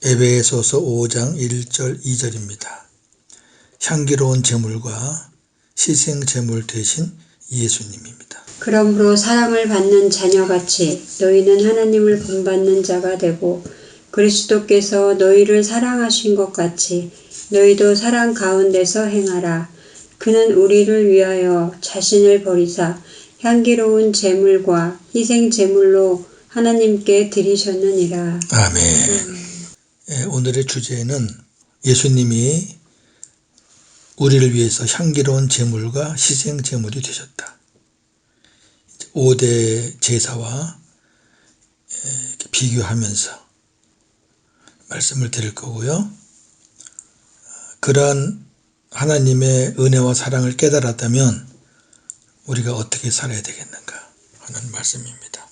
에베소서 5장 1절 2절입니다. 향기로운 제물과 희생 제물 되신 예수님입니다. 그러므로 사랑을 받는 자녀같이 너희는 하나님을 본받는 자가 되고 그리스도께서 너희를 사랑하신 것 같이 너희도 사랑 가운데서 행하라. 그는 우리를 위하여 자신을 버리사 향기로운 제물과 희생 제물로 하나님께 드리셨느니라. 아멘. 오늘의 주제는 예수님이 우리를 위해서 향기로운 제물과 희생 제물이 되셨다. 5대 제사와 비교하면서 말씀을 드릴 거고요. 그러한 하나님의 은혜와 사랑을 깨달았다면 우리가 어떻게 살아야 되겠는가 하는 말씀입니다.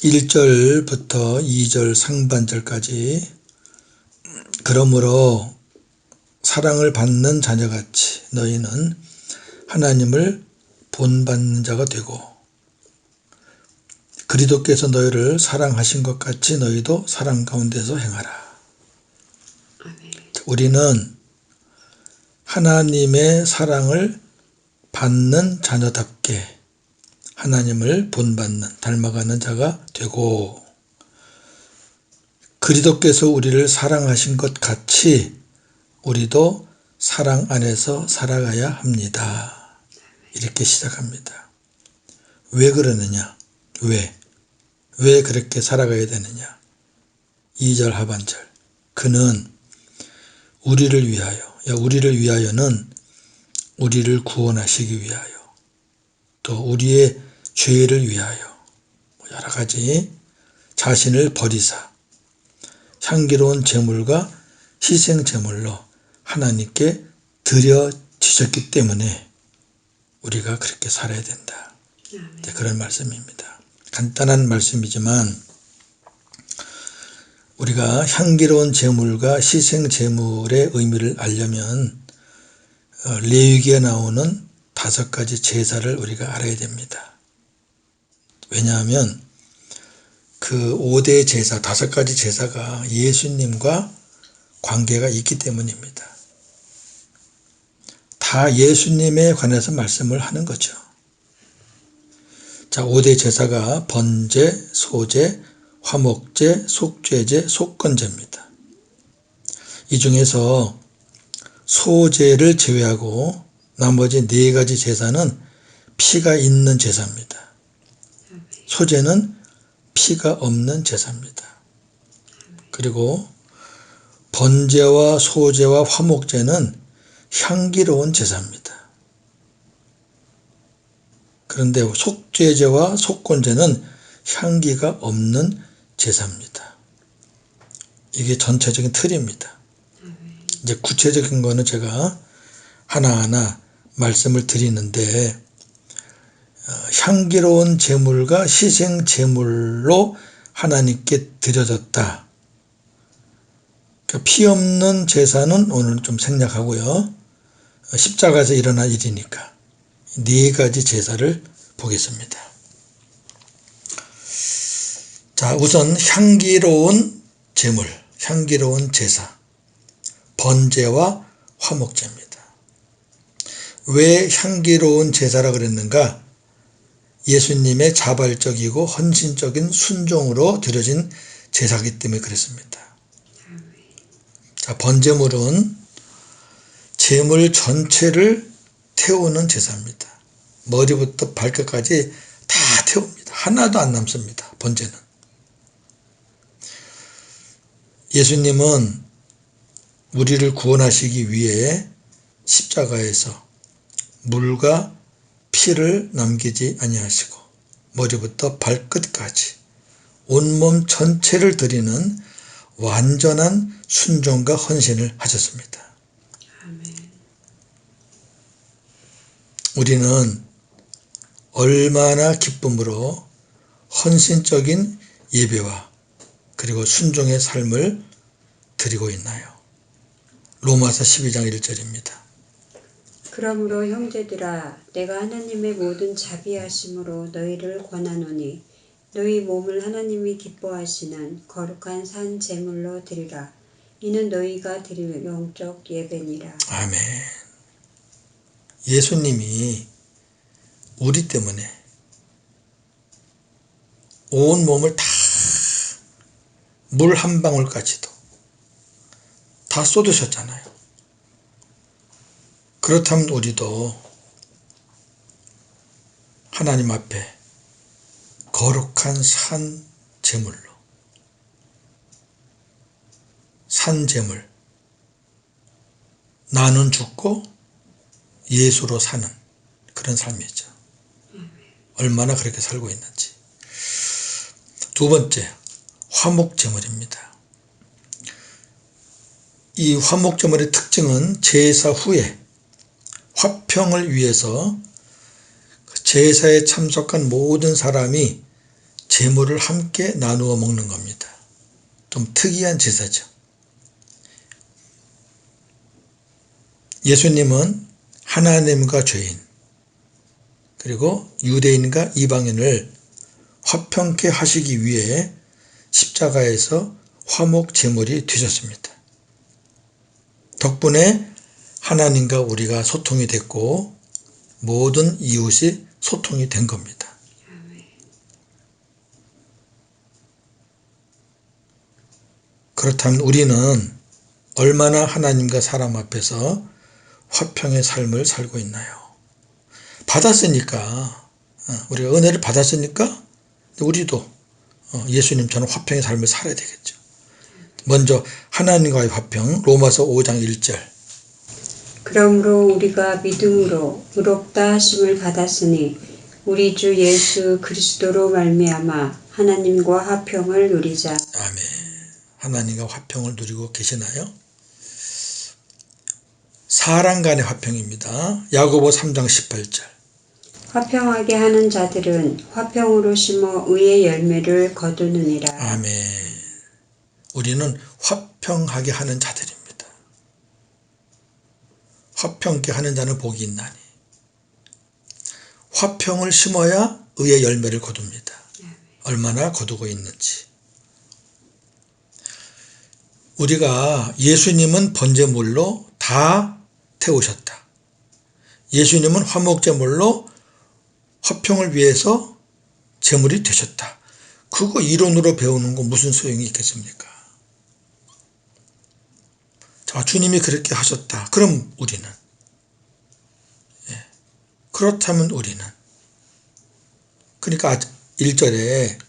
1절부터 2절 상반절까지 그러므로 사랑을 받는 자녀같이 너희는 하나님을 본받는 자가 되고 그리스도께서 너희를 사랑하신 것 같이 너희도 사랑 가운데서 행하라. 아멘. 우리는 하나님의 사랑을 받는 자녀답게 하나님을 본받는 닮아가는 자가 되고 그리스도께서 우리를 사랑하신 것 같이 우리도 사랑 안에서 살아가야 합니다. 이렇게 시작합니다. 왜 그러느냐? 왜 그렇게 살아가야 되느냐? 2절 하반절. 그는 우리를 위하여, 우리를 위하여는 우리를 구원하시기 위하여, 또 우리의 죄를 위하여 여러 가지 자신을 버리사 향기로운 제물과 희생 제물로 하나님께 드려지셨기 때문에 우리가 그렇게 살아야 된다. 네, 그런 말씀입니다. 간단한 말씀이지만 우리가 향기로운 제물과 희생 제물의 의미를 알려면 레위기에 나오는 5가지 제사를 우리가 알아야 됩니다. 왜냐하면 그 5대 제사, 5가지 제사가 예수님과 관계가 있기 때문입니다. 다 예수님에 관해서 말씀을 하는 거죠. 자, 5대 제사가 번제, 소제, 화목제, 속죄제, 속건제입니다. 이 중에서 소제를 제외하고 나머지 4가지 제사는 피가 있는 제사입니다. 소제는 피가 없는 제사입니다. 그리고 번제와 소제와 화목제는 향기로운 제사입니다. 그런데 속죄제와 속건제는 향기가 없는 제사입니다. 이게 전체적인 틀입니다. 이제 구체적인 거는 제가 하나하나 말씀을 드리는데 향기로운 제물과 희생 제물로 하나님께 드려졌다. 피 없는 제사는 오늘 좀 생략하고요. 십자가에서 일어난 일이니까 4가지 제사를 보겠습니다. 자, 우선 향기로운 제물, 향기로운 제사, 번제와 화목제입니다. 왜 향기로운 제사라 그랬는가? 예수님의 자발적이고 헌신적인 순종으로 드려진 제사이기 때문에 그랬습니다. 자, 번제물은 제물 전체를 태우는 제사입니다. 머리부터 발끝까지 다 태웁니다. 하나도 안 남습니다. 번제는. 예수님은 우리를 구원하시기 위해 십자가에서 물과 피를 남기지 아니하시고 머리부터 발끝까지 온몸 전체를 드리는 완전한 순종과 헌신을 하셨습니다. 아멘. 우리는 얼마나 기쁨으로 헌신적인 예배와 그리고 순종의 삶을 드리고 있나요? 로마서 12장 1절입니다. 그러므로 형제들아 내가 하나님의 모든 자비하심으로 너희를 권하노니 너희 몸을 하나님이 기뻐하시는 거룩한 산 제물로 드리라. 이는 너희가 드릴 영적 예배니라. 아멘. 예수님이 우리 때문에 온 몸을 다 물 한 방울까지도 다 쏟으셨잖아요. 그렇다면 우리도 하나님 앞에 거룩한 산 제물로, 산 제물, 나는 죽고 예수로 사는 그런 삶이죠. 얼마나 그렇게 살고 있는지. 두 번째, 화목제물입니다. 이 화목제물의 특징은 제사 후에 화평을 위해서 제사에 참석한 모든 사람이 제물을 함께 나누어 먹는 겁니다. 좀 특이한 제사죠. 예수님은 하나님과 죄인, 그리고 유대인과 이방인을 화평케 하시기 위해 십자가에서 화목 제물이 되셨습니다. 덕분에 하나님과 우리가 소통이 됐고 모든 이웃이 소통이 된 겁니다. 그렇다면 우리는 얼마나 하나님과 사람 앞에서 화평의 삶을 살고 있나요? 받았으니까, 우리가 은혜를 받았으니까 우리도 예수님처럼 화평의 삶을 살아야 되겠죠. 먼저 하나님과의 화평, 로마서 5장 1절. 그러므로 우리가 믿음으로 의롭다 하심을 받았으니 우리 주 예수 그리스도로 말미암아 하나님과 화평을 누리자. 아멘. 하나님과 화평을 누리고 계시나요? 사람 간의 화평입니다. 야고보 3장 18절. 화평하게 하는 자들은 화평으로 심어 의의 열매를 거두느니라. 아멘. 우리는 화평하게 하는 자들입니다. 화평케 하는 자는 복이 있나니. 화평을 심어야 의의 열매를 거둡니다. 얼마나 거두고 있는지. 우리가 예수님은 번제물로 다 태우셨다. 예수님은 화목제물로 화평을 위해서 제물이 되셨다. 그거 이론으로 배우는 거 무슨 소용이 있겠습니까? 자, 주님이 그렇게 하셨다. 그럼 우리는, 그렇다면 우리는, 그러니까 1절에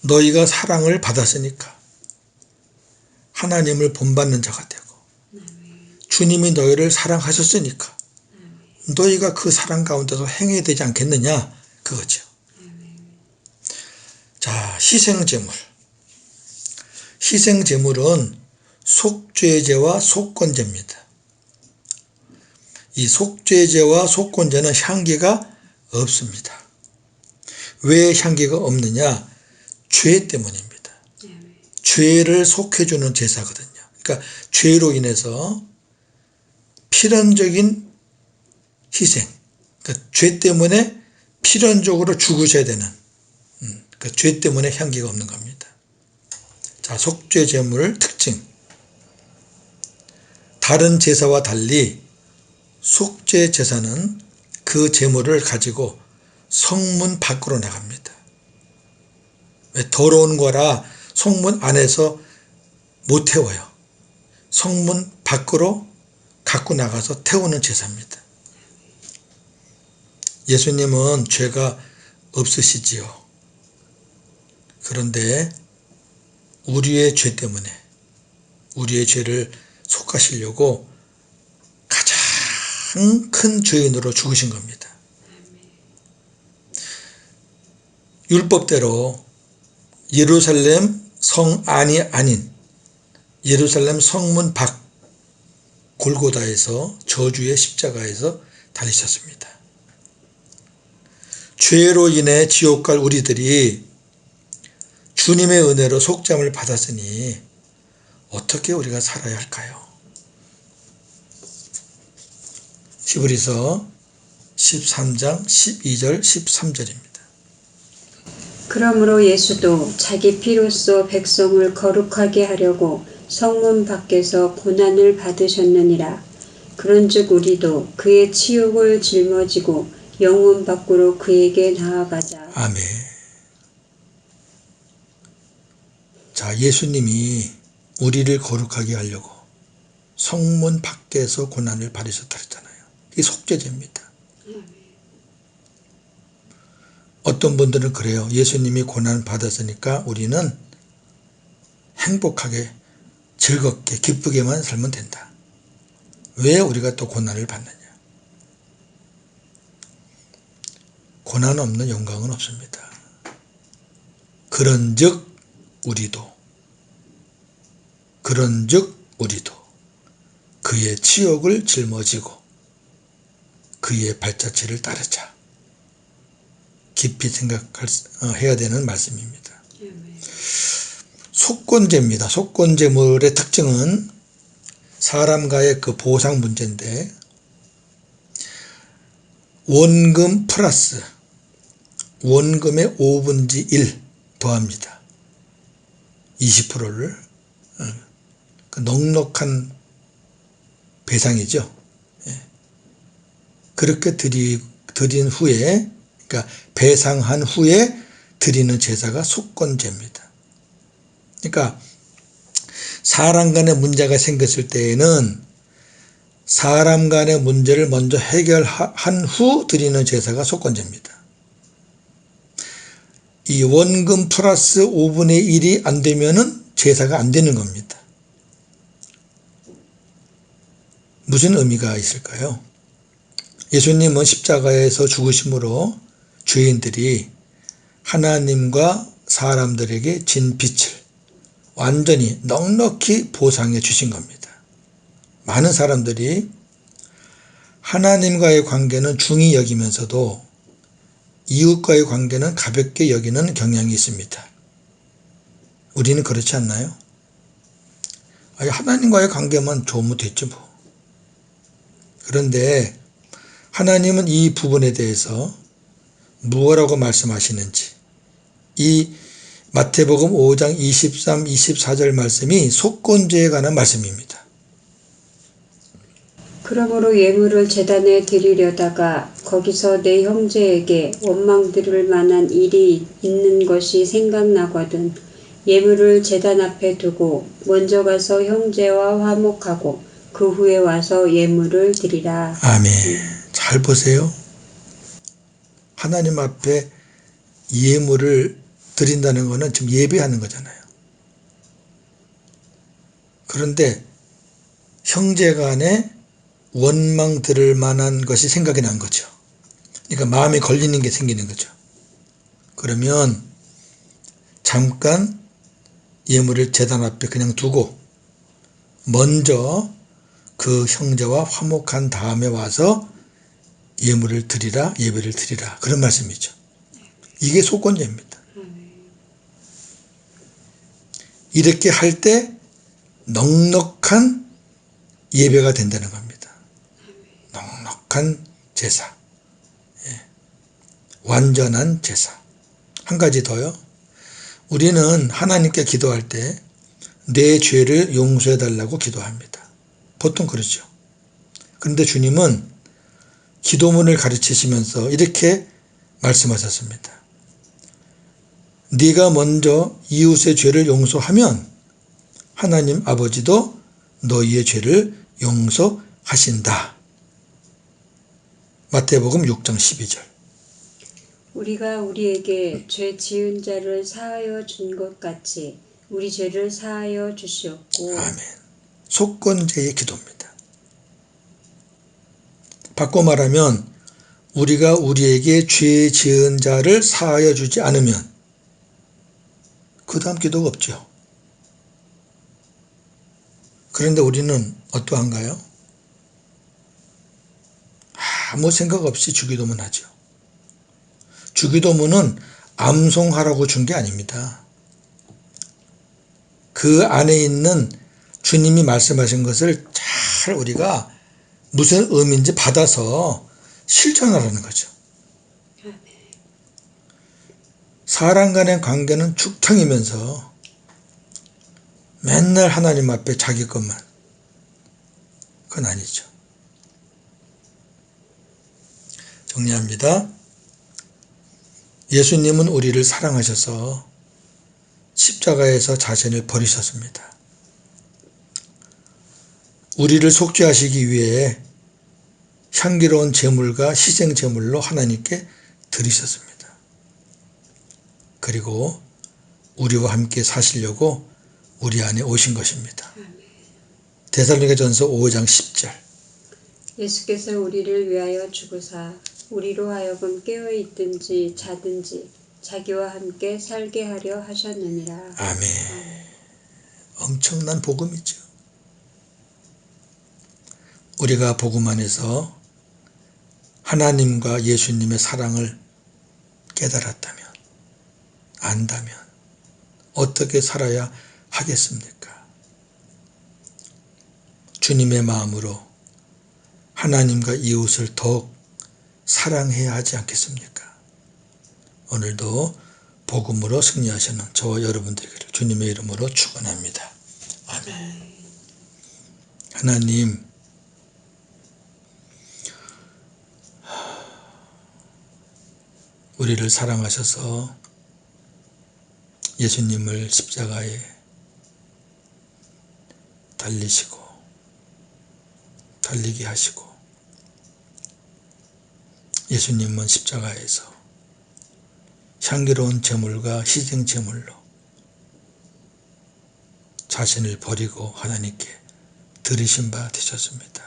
너희가 사랑을 받았으니까 하나님을 본받는 자가 되고 주님이 너희를 사랑하셨으니까 너희가 그 사랑 가운데서 행해야 되지 않겠느냐, 그거죠. 자, 희생제물. 희생제물은 속죄제와 속건제입니다. 이 속죄제와 속건제는 향기가 없습니다. 왜 향기가 없느냐? 죄 때문입니다. 죄를 속해주는 제사거든요. 그러니까 죄로 인해서 필연적인 희생, 그러니까 죄 때문에 필연적으로 죽으셔야 되는, 그 죄 때문에 향기가 없는 겁니다. 자, 속죄제물 특징. 다른 제사와 달리 속죄 제사는 그 제물을 가지고 성문 밖으로 나갑니다. 왜? 더러운 거라 성문 안에서 못 태워요. 성문 밖으로 갖고 나가서 태우는 제사입니다. 예수님은 죄가 없으시지요. 그런데 우리의 죄 때문에, 우리의 죄를 속하시려고 가장 큰 죄인으로 죽으신 겁니다. 율법대로 예루살렘 성 안이 아닌 예루살렘 성문 밖 골고다에서 저주의 십자가에서 달리셨습니다. 죄로 인해 지옥 갈 우리들이 주님의 은혜로 속죄함을 받았으니 어떻게 우리가 살아야 할까요? 히브리서 13장 12절 13절입니다. 그러므로 예수도 자기 피로써 백성을 거룩하게 하려고 성문 밖에서 고난을 받으셨느니라. 그런즉 우리도 그의 치욕을 짊어지고 영문 밖으로 그에게 나아가자. 아멘. 자, 예수님이 우리를 거룩하게 하려고 성문 밖에서 고난을 받으셨다 그랬잖아요. 이게 속죄제입니다. 어떤 분들은 그래요. 예수님이 고난을 받았으니까 우리는 행복하게 즐겁게 기쁘게만 살면 된다. 왜 우리가 또 고난을 받느냐. 고난 없는 영광은 없습니다. 그런즉 우리도 그의 치욕을 짊어지고 그의 발자취를 따르자. 깊이 생각해야 되는 말씀입니다. 속건제입니다. 속건제물의 특징은 사람과의 그 보상 문제인데 원금 플러스 원금의 5분의 1 더합니다. 20%를 그 넉넉한 배상이죠. 그렇게 드린 후에, 그러니까 배상한 후에 드리는 제사가 속건제입니다. 그러니까 사람 간의 문제가 생겼을 때에는 사람 간의 문제를 먼저 해결한 후 드리는 제사가 속건제입니다. 이 원금 플러스 5분의 1이 안 되면은 제사가 안 되는 겁니다. 무슨 의미가 있을까요? 예수님은 십자가에서 죽으심으로 죄인들이 하나님과 사람들에게 진 빚을 완전히 넉넉히 보상해 주신 겁니다. 많은 사람들이 하나님과의 관계는 중히 여기면서도 이웃과의 관계는 가볍게 여기는 경향이 있습니다. 우리는 그렇지 않나요? 아니, 하나님과의 관계만 좋으면 됐죠 뭐. 그런데 하나님은 이 부분에 대해서 무엇라고 말씀하시는지 이 마태복음 5장 23, 24절 말씀이 속건제에 관한 말씀입니다. 그러므로 예물을 제단에 드리려다가 거기서 내 형제에게 원망 들을 만한 일이 있는 것이 생각나거든 예물을 제단 앞에 두고 먼저 가서 형제와 화목하고 그 후에 와서 예물을 드리라. 아멘. 잘 보세요. 하나님 앞에 예물을 드린다는 것은 지금 예배하는 거잖아요. 그런데 형제 간에 원망 들을 만한 것이 생각이 난 거죠. 그러니까 마음에 걸리는 게 생기는 거죠. 그러면 잠깐 예물을 제단 앞에 그냥 두고 먼저 그 형제와 화목한 다음에 와서 예물을 드리라, 예배를 드리라. 그런 말씀이죠. 이게 속건제입니다. 이렇게 할 때 넉넉한 예배가 된다는 겁니다. 넉넉한 제사. 완전한 제사. 한 가지 더요. 우리는 하나님께 기도할 때 내 죄를 용서해 달라고 기도합니다. 보통 그렇죠. 그런데 주님은 기도문을 가르치시면서 이렇게 말씀하셨습니다. 네가 먼저 이웃의 죄를 용서하면 하나님 아버지도 너희의 죄를 용서하신다. 마태복음 6장 12절. 우리가 우리에게 죄 지은 자를 사하여 준 것 같이 우리 죄를 사하여 주시옵고. 아멘. 속건제의 기도입니다. 바꿔 말하면 우리가 우리에게 죄 지은 자를 사하여 주지 않으면 그 다음 기도가 없죠. 그런데 우리는 어떠한가요? 아무 생각 없이 주기도문 하죠. 주기도문은 암송하라고 준 게 아닙니다. 그 안에 있는 주님이 말씀하신 것을 잘 우리가 무슨 의미인지 받아서 실천하라는 거죠. 사람 간의 관계는 죽탕이면서 맨날 하나님 앞에 자기 것만, 그건 아니죠. 정리합니다. 예수님은 우리를 사랑하셔서 십자가에서 자신을 버리셨습니다. 우리를 속죄하시기 위해 향기로운 제물과 희생 제물로 하나님께 드리셨습니다. 그리고 우리와 함께 사시려고 우리 안에 오신 것입니다. 데살로니가전서 5장 10절. 예수께서 우리를 위하여 죽으사 우리로 하여금 깨어있든지 자든지 자기와 함께 살게 하려 하셨느니라. 아멘. 엄청난 복음이죠. 우리가 복음 안에서 하나님과 예수님의 사랑을 깨달았다면, 안다면 어떻게 살아야 하겠습니까? 주님의 마음으로 하나님과 이웃을 더욱 사랑해야 하지 않겠습니까? 오늘도 복음으로 승리하시는 저와 여러분 되기를 주님의 이름으로 축원합니다. 아멘. 하나님, 우리를 사랑하셔서 예수님을 십자가에 달리게 하시고, 예수님은 십자가에서 향기로운 제물과 희생 제물로 자신을 버리고 하나님께 드리신 바 되셨습니다.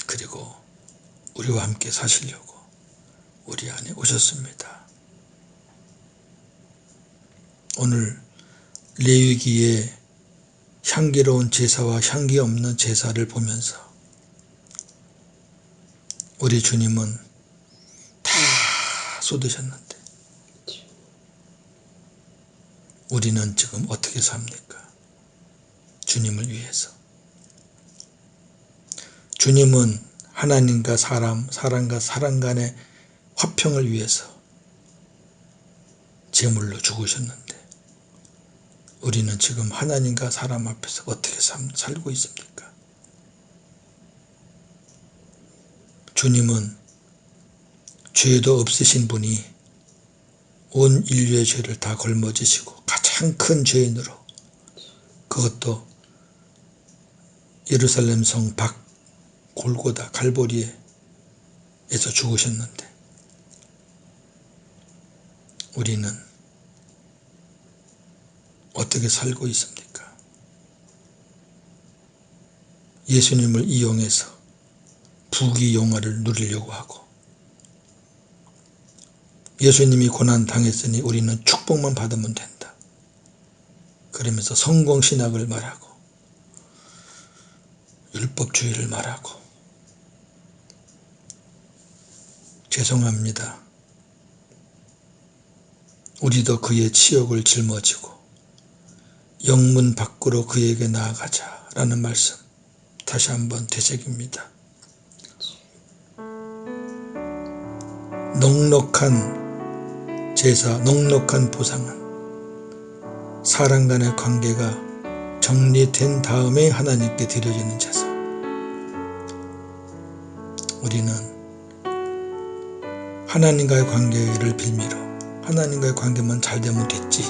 그리고 우리와 함께 사시려고 우리 안에 오셨습니다. 오늘 레위기의 향기로운 제사와 향기 없는 제사를 보면서 우리 주님은 다 쏟으셨는데 우리는 지금 어떻게 삽니까? 주님을 위해서. 주님은 하나님과 사람과 사람 간의 화평을 위해서 제물로 죽으셨는데 우리는 지금 하나님과 사람 앞에서 어떻게 살고 있습니까? 주님은 죄도 없으신 분이 온 인류의 죄를 다 걸머지시고 가장 큰 죄인으로, 그것도 예루살렘 성 밖 골고다 갈보리에서 죽으셨는데 우리는 어떻게 살고 있습니까? 예수님을 이용해서 부귀영화를 누리려고 하고, 예수님이 고난 당했으니 우리는 축복만 받으면 된다 그러면서 성공신학을 말하고 율법주의를 말하고, 죄송합니다. 우리도 그의 치욕을 짊어지고 영문 밖으로 그에게 나아가자 라는 말씀 다시 한번 되새깁니다. 넉넉한 제사, 넉넉한 보상은 사람 간의 관계가 정리된 다음에 하나님께 드려지는 제사. 우리는 하나님과의 관계를 빌미로 하나님과의 관계만 잘 되면 됐지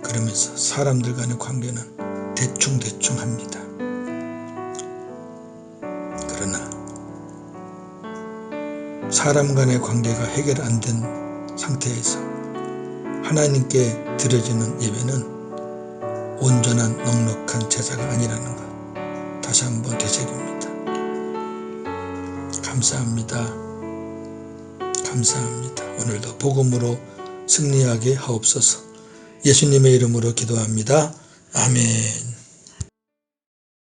그러면서 사람들 간의 관계는 대충 합니다. 그러나 사람 간의 관계가 해결 안 된 상태에서 하나님께 드려지는 예배는 온전한 넉넉한 제사가 아니라는 것 다시 한번 되새깁니다. 감사합니다. 감사합니다. 오늘도 복음으로 승리하게 하옵소서. 예수님의 이름으로 기도합니다. 아멘.